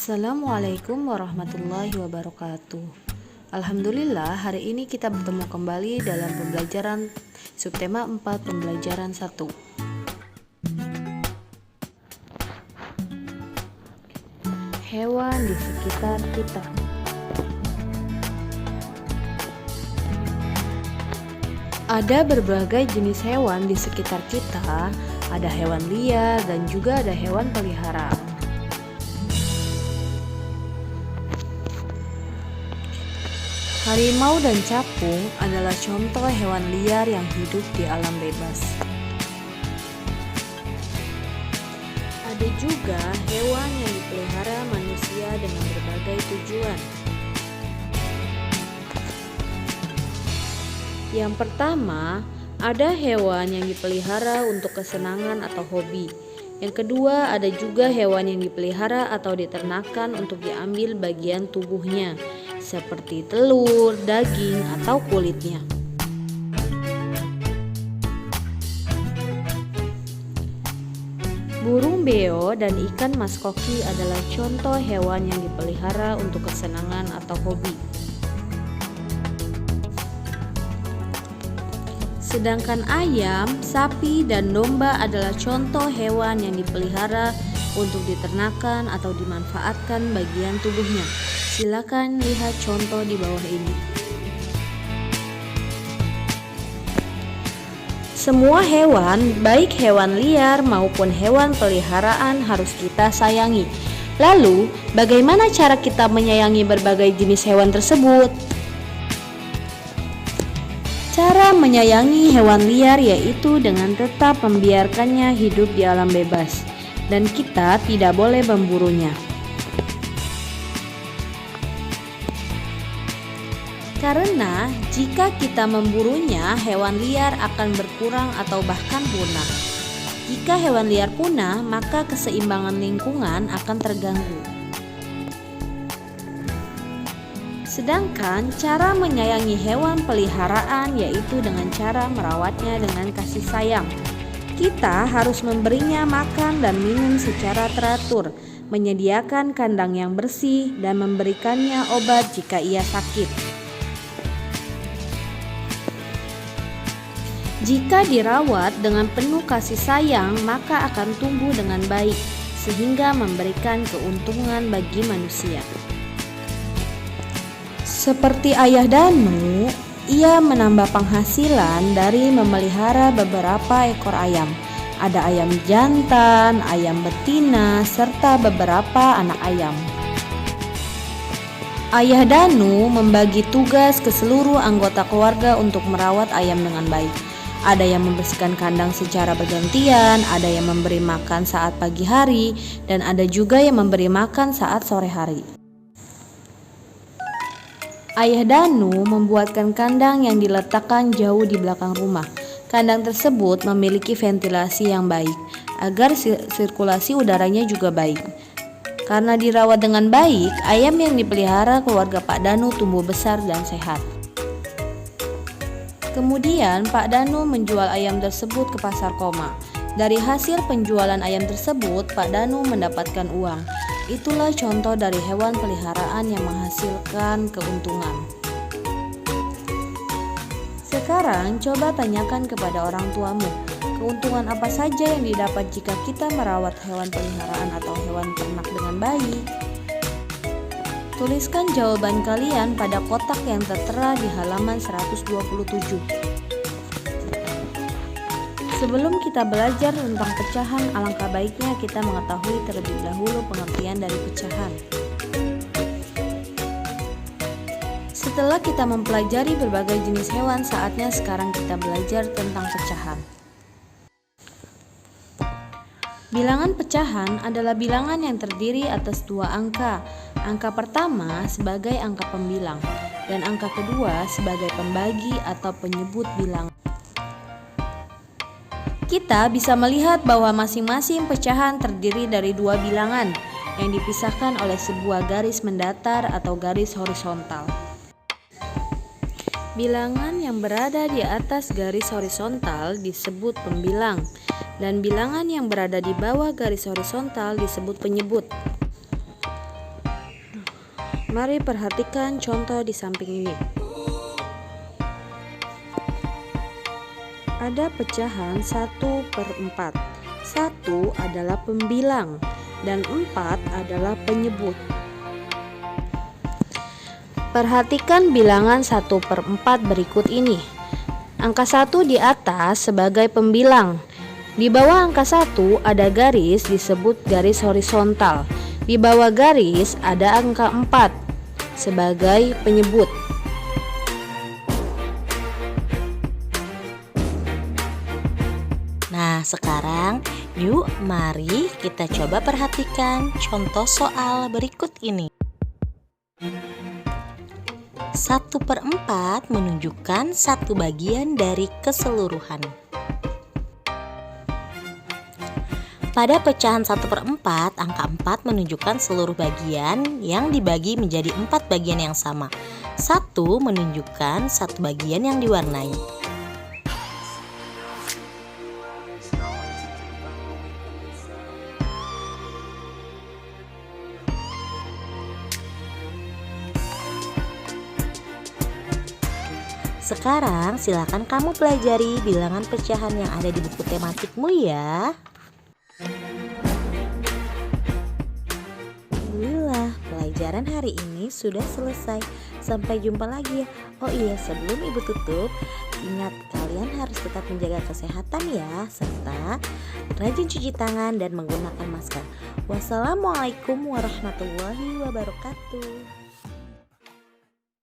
Assalamualaikum warahmatullahi wabarakatuh. Alhamdulillah, hari ini kita bertemu kembali dalam pembelajaran subtema 4 pembelajaran 1. Hewan di sekitar kita. Ada berbagai jenis hewan di sekitar kita. Ada hewan liar dan juga ada hewan peliharaan. Harimau dan capung adalah contoh hewan liar yang hidup di alam bebas. Ada juga hewan yang dipelihara manusia dengan berbagai tujuan. Yang pertama, ada hewan yang dipelihara untuk kesenangan atau hobi. Yang kedua, ada juga hewan yang dipelihara atau diternakan untuk diambil bagian tubuhnya, seperti telur, daging, atau kulitnya. Burung beo dan ikan mas koki adalah contoh hewan yang dipelihara untuk kesenangan atau hobi. Sedangkan ayam, sapi, dan domba adalah contoh hewan yang dipelihara untuk diternakan atau dimanfaatkan bagian tubuhnya. Silakan lihat contoh di bawah ini. Semua hewan, baik hewan liar maupun hewan peliharaan, harus kita sayangi. Lalu, bagaimana cara kita menyayangi berbagai jenis hewan tersebut? Cara menyayangi hewan liar yaitu dengan tetap membiarkannya hidup di alam bebas, dan kita tidak boleh memburunya. Karena jika kita memburunya, hewan liar akan berkurang atau bahkan punah. Jika hewan liar punah, maka keseimbangan lingkungan akan terganggu. Sedangkan cara menyayangi hewan peliharaan yaitu dengan cara merawatnya dengan kasih sayang. Kita harus memberinya makan dan minum secara teratur, menyediakan kandang yang bersih, dan memberikannya obat jika ia sakit. Jika dirawat dengan penuh kasih sayang, maka akan tumbuh dengan baik, sehingga memberikan keuntungan bagi manusia. Seperti Ayah Danu, ia menambah penghasilan dari memelihara beberapa ekor ayam. Ada ayam jantan, ayam betina, serta beberapa anak ayam. Ayah Danu membagi tugas ke seluruh anggota keluarga untuk merawat ayam dengan baik. Ada yang membersihkan kandang secara bergantian, ada yang memberi makan saat pagi hari, dan ada juga yang memberi makan saat sore hari. Ayah Danu membuatkan kandang yang diletakkan jauh di belakang rumah. Kandang tersebut memiliki ventilasi yang baik, agar sirkulasi udaranya juga baik. Karena dirawat dengan baik, ayam yang dipelihara keluarga Pak Danu tumbuh besar dan sehat. Kemudian Pak Danu menjual ayam tersebut ke pasar Koma. Dari hasil penjualan ayam tersebut, Pak Danu mendapatkan uang. Itulah contoh dari hewan peliharaan yang menghasilkan keuntungan. Sekarang coba tanyakan kepada orang tuamu, keuntungan apa saja yang didapat jika kita merawat hewan peliharaan atau hewan ternak dengan baik? Tuliskan jawaban kalian pada kotak yang tertera di halaman 127. Sebelum kita belajar tentang pecahan, alangkah baiknya kita mengetahui terlebih dahulu pengertian dari pecahan. Setelah kita mempelajari berbagai jenis hewan, saatnya sekarang kita belajar tentang pecahan. Bilangan pecahan adalah bilangan yang terdiri atas dua angka. Angka pertama sebagai angka pembilang dan angka kedua sebagai pembagi atau penyebut bilangan. Kita bisa melihat bahwa masing-masing pecahan terdiri dari dua bilangan yang dipisahkan oleh sebuah garis mendatar atau garis horizontal. Bilangan yang berada di atas garis horizontal disebut pembilang, dan bilangan yang berada di bawah garis horizontal disebut penyebut. Mari perhatikan contoh di samping ini. Ada pecahan 1/4. 1 adalah pembilang dan 4 adalah penyebut. Perhatikan bilangan 1/4 berikut ini. Angka 1 di atas sebagai pembilang. Di bawah angka 1 ada garis disebut garis horizontal. Di bawah garis ada angka 4 sebagai penyebut. Nah, sekarang yuk mari kita coba perhatikan contoh soal berikut ini. 1/4 menunjukkan satu bagian dari keseluruhan. Pada pecahan 1/4, angka 4 menunjukkan seluruh bagian yang dibagi menjadi 4 bagian yang sama. 1 menunjukkan satu bagian yang diwarnai. Sekarang silakan kamu pelajari bilangan pecahan yang ada di buku tematikmu ya. Alhamdulillah, pelajaran hari ini sudah selesai. Sampai jumpa lagi ya. Oh iya, sebelum ibu tutup, ingat kalian harus tetap menjaga kesehatan ya, serta rajin cuci tangan dan menggunakan masker. Wassalamualaikum warahmatullahi wabarakatuh.